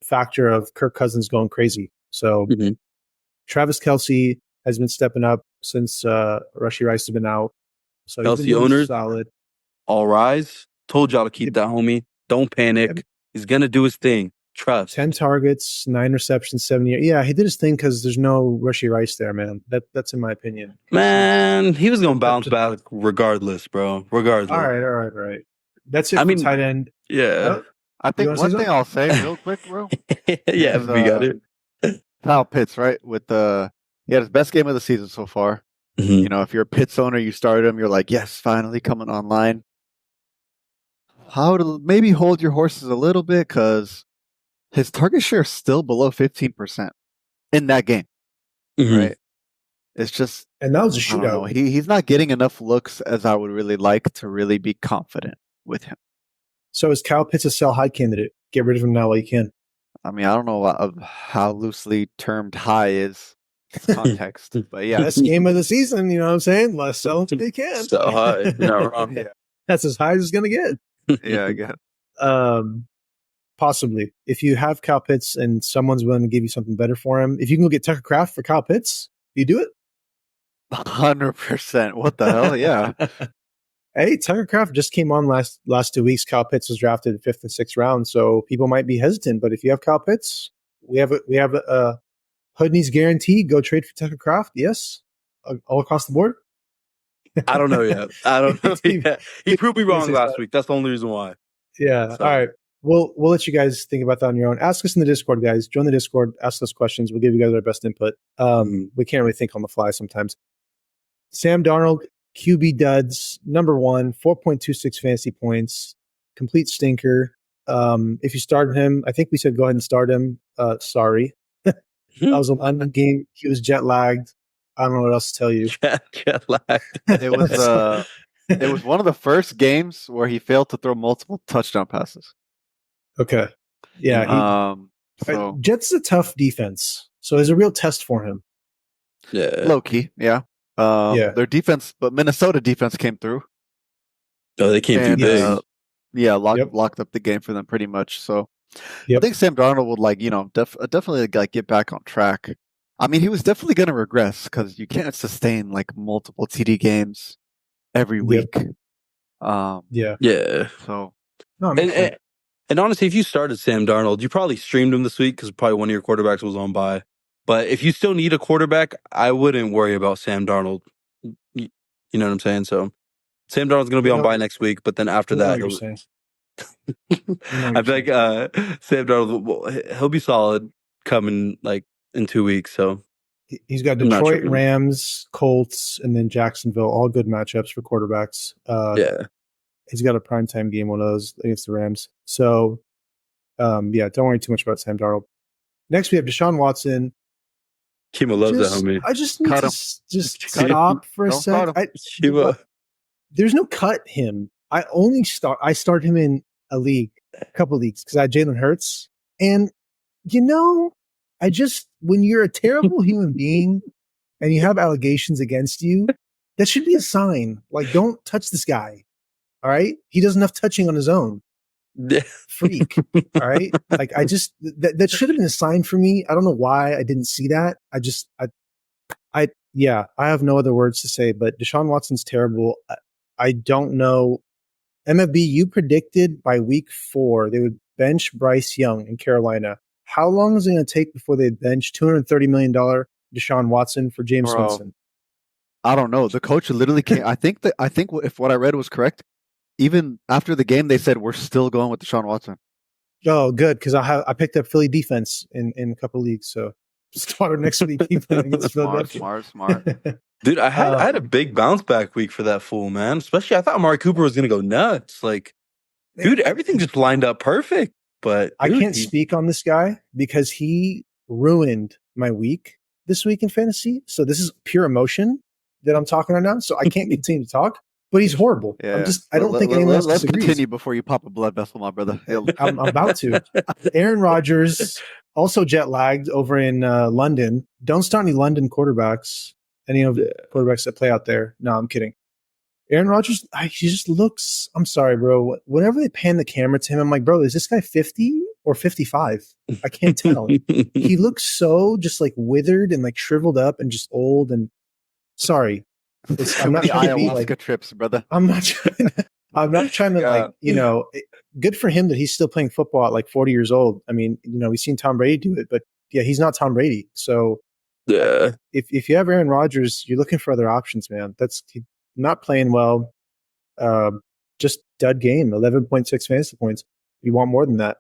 factor of Kirk Cousins going crazy. So Travis Kelce has been stepping up since Rashee Rice has been out. So Kelce owners, solid. All rise. Told y'all to keep that homie. Don't panic. He's going to do his thing. Trust. 10 targets, 9 receptions, 7 yards. Yeah, he did his thing because there's no Rashee Rice there, man. That's in my opinion. Man, he was going to bounce back regardless, bro. Regardless. All right. That's it for tight end. Yeah. I think one thing I'll say real quick, bro. Yeah, we got it. Kyle Pitts, right? He had his best game of the season so far. If you're a Pitts owner, you started him, you're like, yes, finally coming online. How to maybe hold your horses a little bit, because his target share is still below 15% in that game, right? It's just, and that was a shootout. He's not getting enough looks as I would really like to really be confident with him. So is Kyle Pitts a sell high candidate? Get rid of him now while you can. I mean, I don't know how loosely termed high is context, but yeah, best game of the season. You know what I'm saying? Let's sell if they can. So high, not wrong. Yeah. That's as high as it's gonna get. Yeah, I guess. Possibly. If you have Kyle Pitts and someone's willing to give you something better for him, if you can go get Tucker Kraft for Kyle Pitts, you do it? 100%. What the hell? Yeah. Hey, Tucker Kraft just came on last 2 weeks. Kyle Pitts was drafted in 5th and 6th round, so people might be hesitant. But if you have Kyle Pitts, we have a Hoodney's guarantee. Go trade for Tucker Kraft. Yes, all across the board. I don't know yet. He proved me wrong last week. That's the only reason why. Yeah. So. All right. We'll let you guys think about that on your own. Ask us in the Discord, guys. Join the Discord. Ask us questions. We'll give you guys our best input. We can't really think on the fly sometimes. Sam Darnold, QB duds, number 1, 4.26 fantasy points, complete stinker. If you started him, I think we said go ahead and start him. Sorry. That was a game. He was jet lagged. I don't know what else to tell you. Jet lag. It was one of the first games where he failed to throw multiple touchdown passes. Okay. Yeah. So Jets is a tough defense, so it's a real test for him. Yeah. low key, yeah. Yeah. Their defense, but Minnesota defense came through. Oh, they came through And, big. Yeah, Yep. locked up the game for them pretty much. So Yep. I think Sam Darnold would definitely like get back on track. I mean, he was definitely going to regress because you can't sustain like multiple TD games every Yep. week. Yeah. Yeah. So No, And honestly, if you started Sam Darnold, you probably streamed him this week because probably one of your quarterbacks was on bye. But if you still need a quarterback, I wouldn't worry about Sam Darnold. You know what I'm saying? So Sam Darnold's going to be on bye next week, but then after that, you're saying. I feel like Sam Darnold, he'll be solid coming like in 2 weeks. So He's got I'm not Detroit, sure. Rams, Colts, and then Jacksonville. All good matchups for quarterbacks. yeah, He's got a primetime game, one of those against the Rams. So, yeah, don't worry too much about Sam Darnold. Next, we have Deshaun Watson. Kima loves that, homie. I just need Cut to him. just Cut him. stop for a Don't sec. cut him. Kima, There's no cut him. I started him in a couple leagues because I had Jalen Hurts. And, when you're a terrible human being and you have allegations against you, that should be a sign. Like, don't touch this guy. All right? He does enough touching on his own. Freak. All right? Like, that should have been a sign for me. I don't know why I didn't see that. I have no other words to say, but Deshaun Watson's terrible. I don't know. MFB, you predicted by week 4 they would bench Bryce Young in Carolina. How long is it going to take before they bench $230 million Deshaun Watson for James Winston? I don't know. The coach literally came. I think if what I read was correct, even after the game, they said we're still going with Deshaun Watson. Oh, good, because I picked up Philly defense in a couple leagues, so start next week. Smart. dude, I had a big bounce back week for that fool, man. Especially, I thought Amari Cooper was gonna go nuts. Like, dude, everything just lined up perfect. But I can't speak on this guy because he ruined my week this week in fantasy. So this is pure emotion that I'm talking right now. So I can't continue to talk. But he's horrible. Yeah. I don't think anyone else Let's disagrees. continue before you pop a blood vessel, my brother. I'm about to. Aaron Rodgers, also jet lagged over in London. Don't start any London quarterbacks. Any of the quarterbacks that play out there. No, I'm kidding. Aaron Rodgers, he just looks, I'm sorry, bro. Whenever they pan the camera to him, I'm like, bro, is this guy 50 or 55? I can't tell. He looks so just like withered and like shriveled up and just old and sorry. I'm not trying to be like trips, brother. I'm not trying to good for him that he's still playing football at like 40 years old. I mean, we've seen Tom Brady do it, but yeah, he's not Tom Brady. So yeah, if you have Aaron Rodgers, you're looking for other options, man. That's not playing well. Just dud game, 11.6 fantasy points. You want more than that.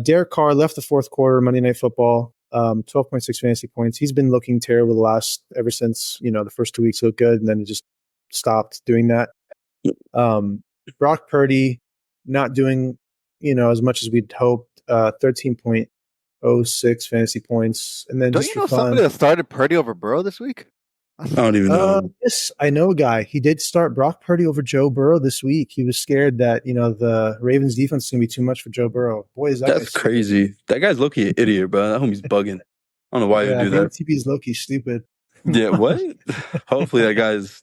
Derek Carr left the fourth quarter, Monday Night Football. 12.6 fantasy points. He's been looking terrible ever since, the first 2 weeks looked good, and then it just stopped doing that. Brock Purdy not doing, as much as we'd hoped. 13.06 fantasy points. And then don't just you know somebody that started Purdy over Burrow this week? I don't even know. Yes, I know a guy. He did start Brock Purdy over Joe Burrow this week. He was scared that, the Ravens defense is going to be too much for Joe Burrow. Boy, is that's crazy. That guy's low-key an idiot, bro. That homie's bugging. I don't know why you do that. TP is low-key stupid. Yeah, what? Hopefully that guy's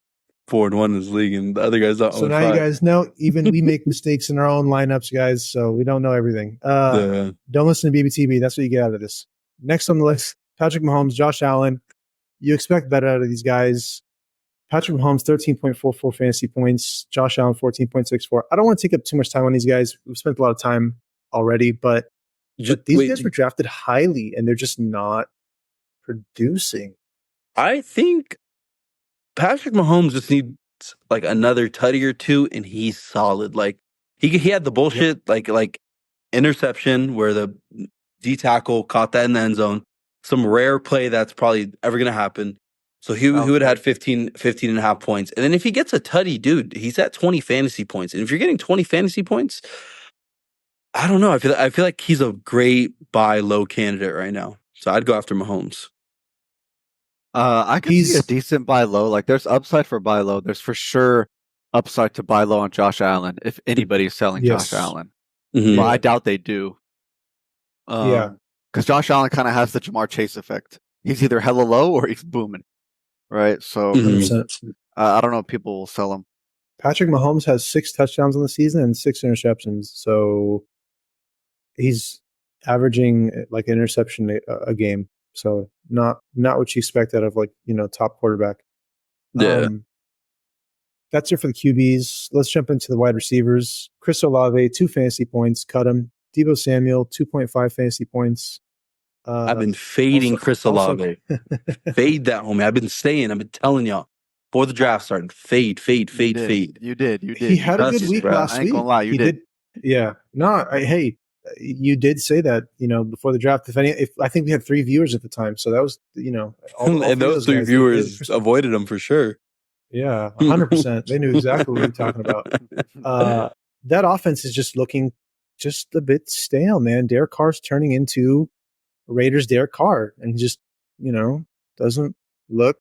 4-1 in his league and the other guy's not. So now you guys know, even we make mistakes in our own lineups, guys, so we don't know everything. Don't listen to BBTB. That's what you get out of this. Next on the list, Patrick Mahomes, Josh Allen. You expect better out of these guys. Patrick Mahomes, 13.44 fantasy points. Josh Allen, 14.64. I don't want to take up too much time on these guys. We've spent a lot of time already, but these guys were drafted highly, and they're just not producing. I think Patrick Mahomes just needs like another tutty or two, and he's solid. Like he had the bullshit like interception where the D tackle caught that in the end zone. Some rare play that's probably ever going to happen. So he would have had 15 and a half points. And then if he gets a tutty, dude, he's at 20 fantasy points. And if you're getting 20 fantasy points, I don't know. I feel like he's a great buy low candidate right now. So I'd go after Mahomes. I can see a He's decent buy low. Like there's upside for buy low. There's for sure upside to buy low on Josh Allen if anybody's selling Josh yes, Allen. Mhm. But yeah, I doubt they do. yeah, Because Josh Allen kind of has the Jamar Chase effect. He's either hella low or he's booming, right? So Mhm. 100%. I don't know if people will sell him. Patrick Mahomes has 6 touchdowns on the season and 6 interceptions, so he's averaging like an interception a game. So not what you expect out of like top quarterback. Yeah. That's it for the QBs. Let's jump into the wide receivers. Chris Olave, 2 fantasy points, cut him. Debo Samuel, 2.5 fantasy points. I've been fading Chris Olave. Fade that homie. I've been telling y'all. Before the draft started, fade. You did. He had a good Trust, week bro. last I ain't week. gonna lie, you He did. Yeah. No, hey, you did say that, before the draft. If I think we had 3 viewers at the time, so that was, all And three of those 3 guys, viewers avoided him for sure. yeah, 100%. They knew exactly what we were talking about. That offense is just looking just a bit stale, man. Derek Carr's turning into Raiders Derek Carr, and he just, doesn't look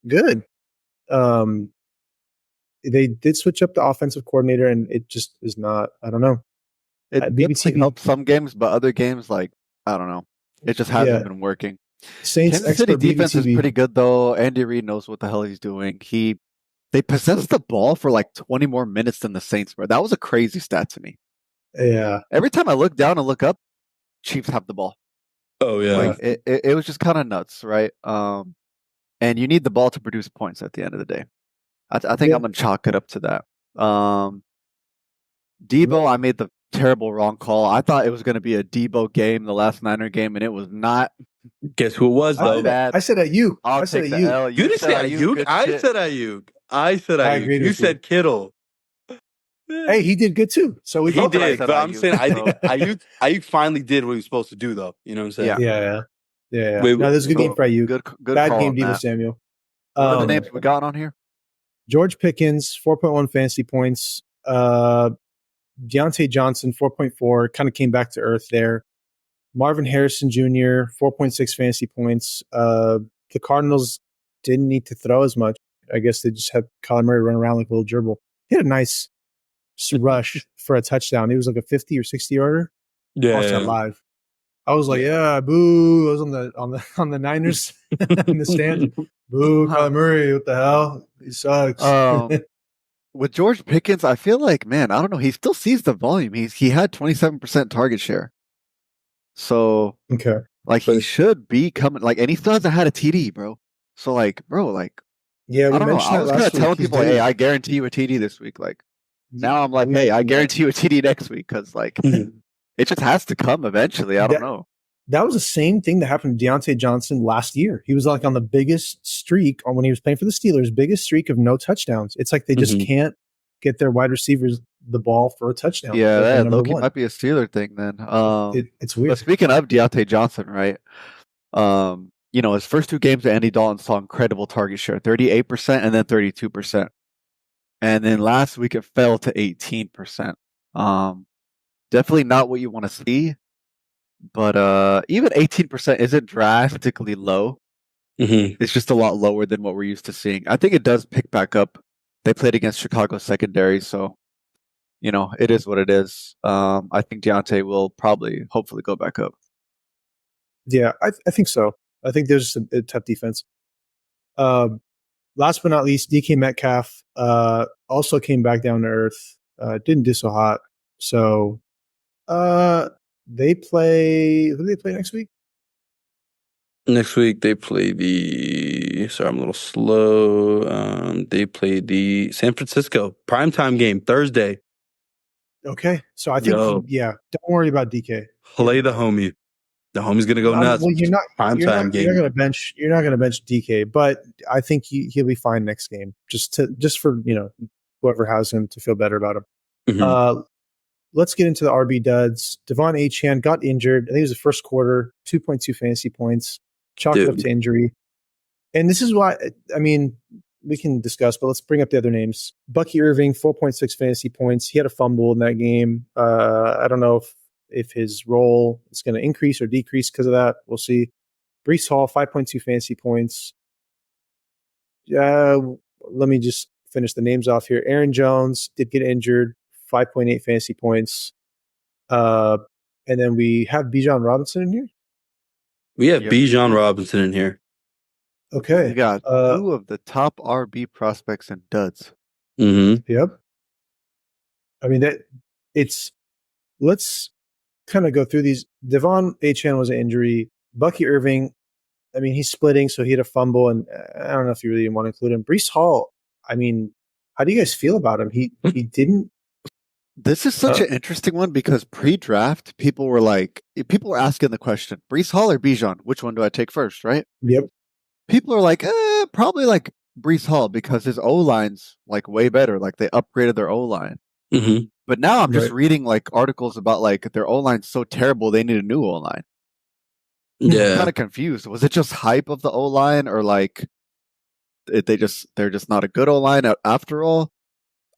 good. They did switch up the offensive coordinator, and it just is not. I don't know. It BBTV helped some games, but other games, like I don't know, it just hasn't been working. Saints Kansas City expert defense is BBTV. pretty good though. Andy Reid knows what the hell he's doing. They possessed the ball for like 20 more minutes than the Saints, bro. That was a crazy stat to me. Yeah. Every time I look down and look up, Chiefs have the ball. Oh yeah. Like it was just kind of nuts, right? And you need the ball to produce points at the end of the day. I think I'm gonna chalk it up to that. Debo, I made the terrible wrong call. I thought it was gonna be a Debo game, the last Niner game, and it was not. Guess who it was though? I said Ayuk. I'll I said take the Ayuk. L. You didn't say Ayuk. Good I shit. said Ayuk. I said I Ayuk. agreed You with you. said Kittle. Hey, he did good too. So we He both did, said but I'm Ayuk, saying so- Ayuk finally did what he was supposed to do, though. You know what I'm saying? Yeah. Wait, No, this is a good game for Ayuk. Good Bad call game, on Debo that. Samuel. What are the names we got on here? George Pickens, 4.1 fantasy points. Deontay Johnson, 4.4, kind of came back to earth there. Marvin Harrison Jr., 4.6 fantasy points. The Cardinals didn't need to throw as much. I guess they just had Kyler Murray run around like a little gerbil. He had a nice rush for a touchdown. It was like a 50 or 60 yarder. Watched that live. I was like, yeah, boo. I was on the Niners in the stands. Boo, Kyler Murray, what the hell? He sucks. With George Pickens, I feel like, man, I don't know. He still sees the volume. He had 27% target share. So, okay. like, he should be coming. Like, and he still hasn't had a TD, bro. So, like, bro, like, yeah, I don't know. I was kind of telling people, hey, I guarantee you a TD this week. Like, now I'm like, hey, I guarantee you a TD next week because, like, it just has to come eventually. I don't know. That was the same thing that happened to Deontay Johnson last year. He was like on the biggest streak when he was playing for the Steelers, biggest streak of no touchdowns. It's like they just can't get their wide receivers the ball for a touchdown. Yeah, that Loki might be a Steeler thing then. It's weird. But speaking of Deontay Johnson, right? His first 2 games at Andy Dalton saw incredible target share, 38% and then 32%. And then last week it fell to 18%. Definitely not what you want to see. But even 18% isn't drastically low. Mm-hmm. It's just a lot lower than what we're used to seeing. I think it does pick back up. They played against Chicago secondary, so it is what it is. I think Deontay will hopefully go back up. Yeah, I think so. I think there's a tough defense. Last but not least, DK Metcalf also came back down to earth. Didn't do so hot. So they play. Who do they play next week? Next week they play sorry, I'm a little slow. They play the San Francisco primetime game Thursday. Okay, so I think don't worry about DK. Play the homie. The homie's gonna go nuts. Well, you're not primetime game. You're not gonna bench DK, but I think he'll be fine next game. Just for whoever has him to feel better about him. Mm-hmm. Let's get into the RB duds. Devon Achane got injured. I think it was the first quarter, 2.2 fantasy points. Chalked it up to injury. And this is why, I mean, we can discuss, but let's bring up the other names. Bucky Irving, 4.6 fantasy points. He had a fumble in that game. I don't know if his role is going to increase or decrease because of that. We'll see. Breece Hall, 5.2 fantasy points. let me just finish the names off here. Aaron Jones did get injured, 5.8 fantasy points. And then we have Bijan Robinson in here. We have Yep. Bijan Robinson in here. Okay. You got two of the top RB prospects and duds. Mm-hmm. Yep. I mean let's kind of go through these. Devon Achane was an injury. Bucky Irving, I mean, he's splitting, so he had a fumble, and I don't know if you really want to include him. Breece Hall, I mean, how do you guys feel about him? He didn't. This is such an interesting one because pre-draft, people were asking the question, Breece Hall or Bijan? Which one do I take first, right? Yep. People are like, probably like Breece Hall because his O-line's like way better. Like they upgraded their O-line. Mm-hmm. But now I'm just Right. reading like articles about like their O-line's so terrible they need a new O-line. I'm Yeah. kind of confused. Was it just hype of the O-line or like they're just not a good O-line after all?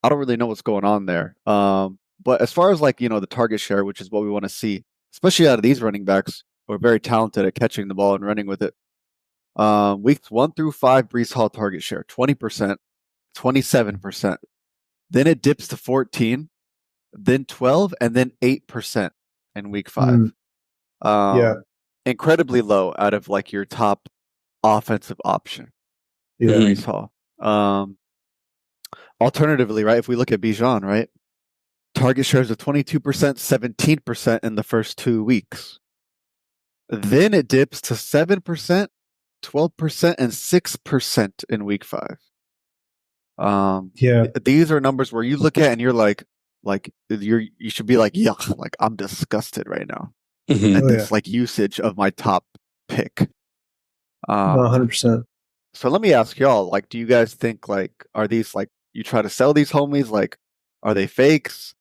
I don't really know what's going on there. But as far as like, the target share, which is what we want to see, especially out of these running backs who are very talented at catching the ball and running with it. Weeks 1 through 5, Breece Hall target share, 20%, 27%. Then it dips to 14, then 12, and then 8% in week 5. Yeah. Incredibly low out of like your top offensive option. Yeah. Breece Hall. Alternatively, right, if we look at Bijan, right, target shares of 22%, 17% in the first 2 weeks. Then it dips to 7%, 12%, and 6% in week 5. Yeah. These are numbers where you look at and you're like you should be like, yuck, like I'm disgusted right now Mm-hmm. at Oh, this yeah. like usage of my top pick. No, 100%. So let me ask y'all, like, do you guys think like are these like you try to sell these homies? Like, are they fakes?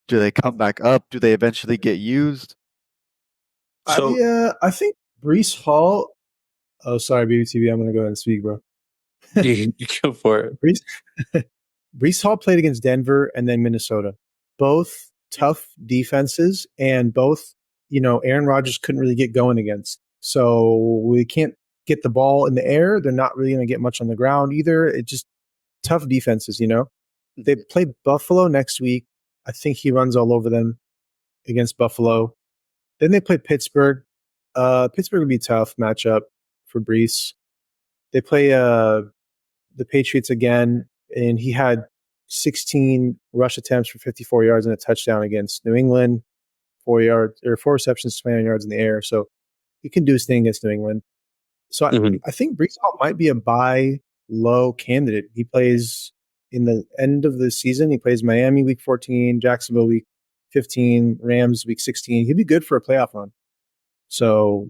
Do they come back up? Do they eventually get used? So I think Breece Hall. Oh, sorry, BBTV. I'm going to go ahead and speak, bro. you go for it. Breece Hall played against Denver and then Minnesota. Both tough defenses, and both, Aaron Rodgers couldn't really get going against. So we can't get the ball in the air. They're not really going to get much on the ground either. It's just tough defenses, They play Buffalo next week. I think he runs all over them against Buffalo. Then they play Pittsburgh. Pittsburgh would be a tough matchup for Breece. They play the Patriots again, and he had 16 rush attempts for 54 yards and a touchdown against New England, 4 receptions, 29 yards in the air. So he can do his thing against New England. So Mhm. I think Breece Hall might be a buy low candidate. He plays in the end of the season. He plays Miami week 14, Jacksonville week 15, Rams week 16. He'd be good for a playoff run. So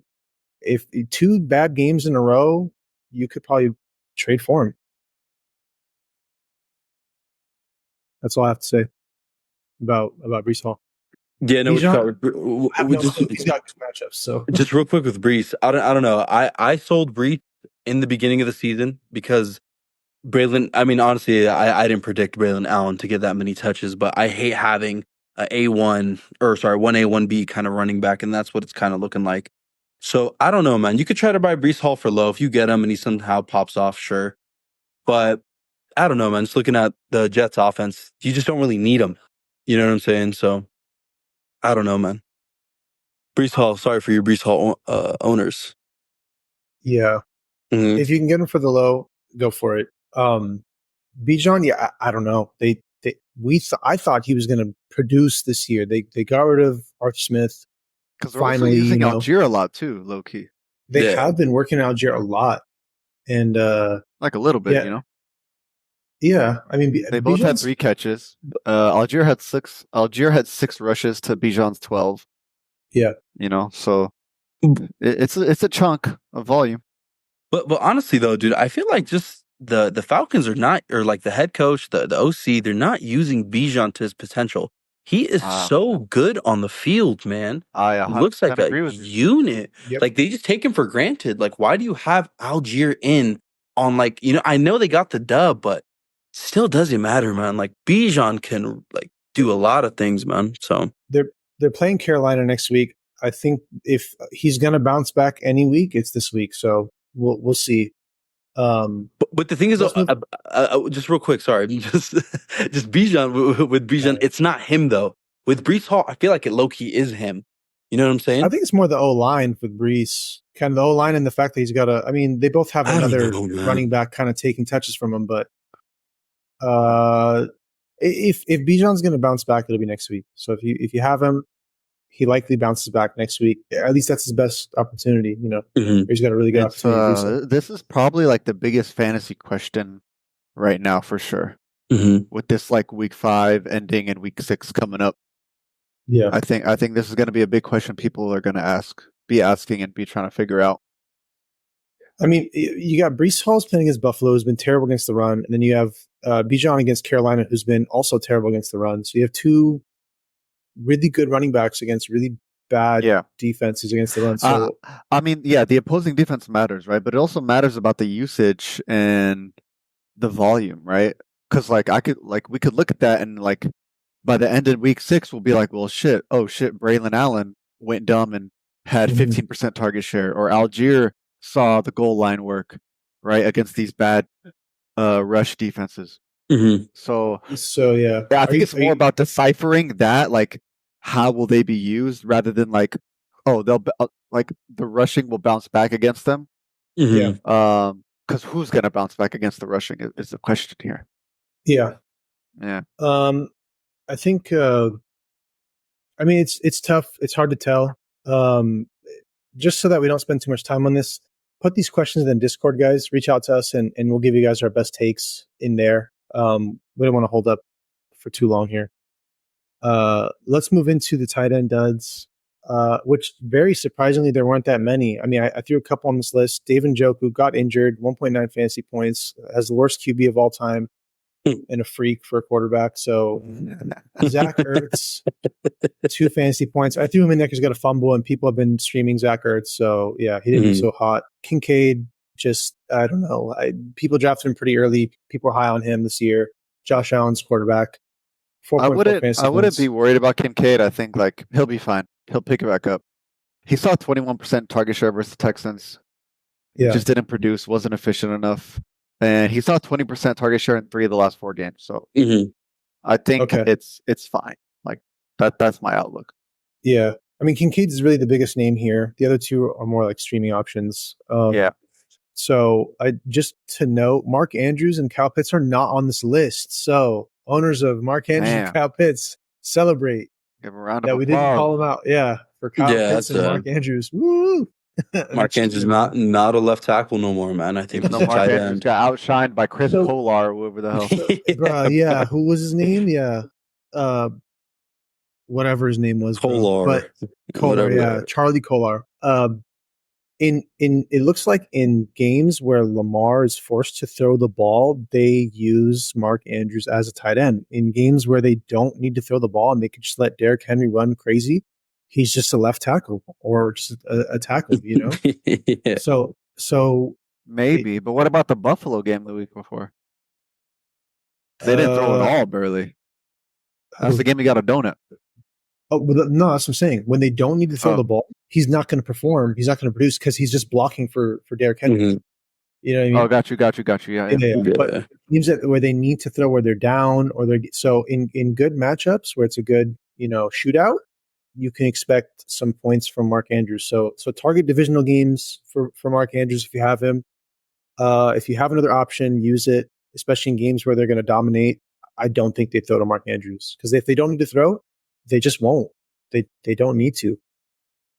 if 2 bad games in a row, you could probably trade for him. That's all I have to say about Breece Hall. Yeah, no, Bijan? I have we no clue. He's got good matchups. So just real quick with Breece. I don't know. I sold Breece in the beginning of the season because Braylon. I mean, honestly, I didn't predict Braylon Allen to get that many touches, but I hate having one A, 1B kind of running back, and that's what it's kind of looking like. So I don't know, man. You could try to buy Breece Hall for low if you get him and he somehow pops off, sure. But I don't know, man. Just looking at the Jets offense, you just don't really need him. You know what I'm saying? So I don't know, man. Breece Hall, sorry for your Breece Hall owners. yeah, Mhm. if you can get him for the low, go for it. Bijan, yeah, I don't know. I thought he was going to produce this year. They got rid of Arthur Smith. Because they're also Finally, using Algier a lot too, low key. They Yeah. have been working Algier a lot, and Like a little bit, Yeah. Yeah, I mean, They both had Bijan's- 3 catches. Algier had 6. Algier had 6 rushes to Bijan's 12. Yeah. So it's a chunk of volume. But honestly though, dude, I feel like just the Falcons are not, or like the head coach, the OC, they're not using Bijan to his potential. He is so good on the field, man. I He looks like a agree with you. unit. Yep. Like they just take him for granted. Like, why do you have Algier in on like, I know they got the dub, but still doesn't matter, man. Like Bijan can like do a lot of things, man. So they're playing Carolina next week. I think if he's going to bounce back any week, it's this week. So we'll see. But the thing is, Let's move- just real quick, sorry, just Bijan with Bijan, it's not him though. With Brees Hall, I feel like it low key is him. You know what I'm saying? I think it's more the O line with Brees, kind of the O line, and the fact that he's got a. I mean, they both have I don't another know, man. running back kind of taking touches from him, but if Bijan's going to bounce back, it'll be next week. So if you have him, he likely bounces back next week. At least that's his best opportunity. You know, Mhm. he's got a really good opportunity to do so. This is probably like the biggest fantasy question right now for sure. Mhm. With this like week 5 ending and week 6 coming up, Yeah, I think this is going to be a big question people are going to be asking and be trying to figure out. I mean, you got Brees Hall's playing against Buffalo, who's been terrible against the run, and then you have Bijan against Carolina, who's been also terrible against the run. So you have two really good running backs against really bad defenses against the run. So I mean, yeah, the opposing defense matters, right? But it also matters about the usage and the volume, right? Because we could look at that and like by the end of week 6, we'll be like, well, shit, Braylon Allen went dumb and had 15% target share, or Algier saw the goal line work, right, against these bad rush defenses. Mhm. So yeah, I think it's more about deciphering that, like, how will they be used, rather than like, oh, they'll like the rushing will bounce back against them. Mhm. Because who's gonna bounce back against the rushing is the question here. Yeah. I think. I mean, it's tough. It's hard to tell. Just so that we don't spend too much time on this, put these questions in the Discord, guys. Reach out to us, and we'll give you guys our best takes in there. We don't want to hold up for too long here. Let's move into the tight end duds, which very surprisingly there weren't that many. I mean, I threw a couple on this list. Dave Njoku got injured, 1.9 fantasy points, has the worst QB of all time, and a freak for a quarterback. So Zach Ertz, 2 fantasy points. I threw him in there because he's got a fumble, and people have been streaming Zach Ertz. So yeah, he didn't do so hot. Kincaid, just I don't know. People drafted him pretty early. People are high on him this year. Josh Allen's quarterback. I wouldn't be worried about Kincaid. I think like he'll be fine. He'll pick it back up. He saw 21% target share versus the Texans. Yeah, just didn't produce, wasn't efficient enough, and he saw 20% target share in 3 of the last 4 games. So I think it's fine. Like that's my outlook. Yeah, I mean Kincaid is really the biggest name here. The other two are more like streaming options. So just to note, Mark Andrews and Kyle Pitts are not on this list. So owners of Mark Andrews and Kyle Pitts, celebrate. Give a round of that applause. we didn't call them out. Yeah, for Kyle Pitts and Mark Andrews. Woo! Mark Andrews not a left tackle no more, man. I think Mark Andrews got outshined by Chris Kolar, whoever the hell. Yeah, who was his name? Yeah, whatever his name was, Kolar. Charlie Kolar. In it looks like in games where Lamar is forced to throw the ball, they use Mark Andrews as a tight end. In games where they don't need to throw the ball and they could just let Derrick Henry run crazy, he's just a left tackle or just a tackle, you know? Yeah. So maybe, but what about the Buffalo game the week before? They didn't throw at all, barely. That's the game he got a donut. Oh, no, that's what I'm saying. When they don't need to throw the ball, he's not going to perform. He's not going to produce because he's just blocking for Derrick Henry. You know what I mean? Oh, got you. Yeah. But teams where they need to throw, where they're down, or they're so in good matchups where it's a good shootout, you can expect some points from Mark Andrews. So target divisional games for Mark Andrews if you have him. If you have another option, use it, especially in games where they're going to dominate. I don't think they throw to Mark Andrews because if they don't need to throw, they just won't. They don't need to.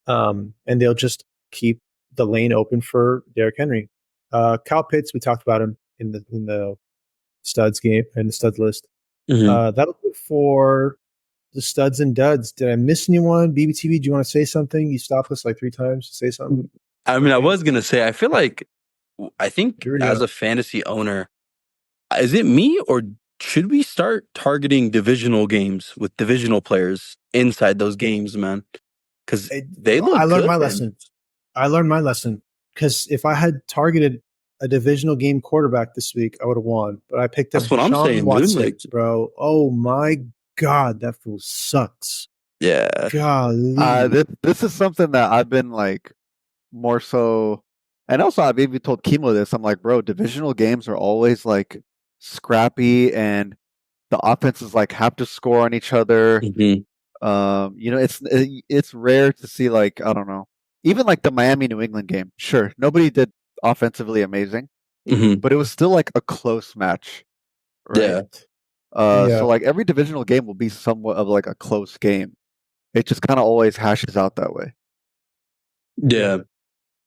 And they'll just keep the lane open for Derrick Henry. Kyle Pitts, we talked about him in the studs game and the studs list. That'll be for the studs and duds. Did I miss anyone? BBTV, do you want to say something? You stopped us like 3 times to say something. I mean, I was gonna say, I think as a fantasy owner, is it me or should we start targeting divisional games with divisional players inside those games, man? Because they look. I learned my lesson. I learned my lesson because if I had targeted a divisional game quarterback this week, I would have won. But I picked up That's what I'm saying, Watson, dude. Bro, oh my god, that fool sucks. Yeah. Golly. This is something that I've been like more so And also, I've even told Kimo this. I'm like, bro, divisional games are always like scrappy, and the offenses like have to score on each other. It's rare to see like I don't know, even like the Miami New England game. Sure, nobody did offensively amazing, but it was still like a close match, right? So like every divisional game will be somewhat of like a close game. It just kind of always hashes out that way. Yeah.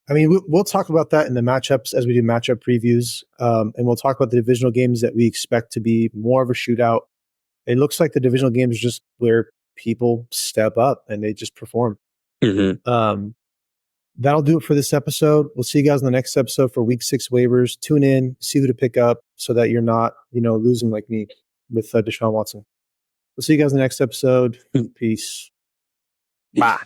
I mean, we'll talk about that in the matchups as we do matchup previews, and we'll talk about the divisional games that we expect to be more of a shootout. It looks like the divisional games are just where people step up and they just perform. That'll do it for this episode. We'll see you guys in the next episode for Week 6 waivers. Tune in, see who to pick up, so that you're not, losing like me with Deshaun Watson. We'll see you guys in the next episode. Peace. Bye.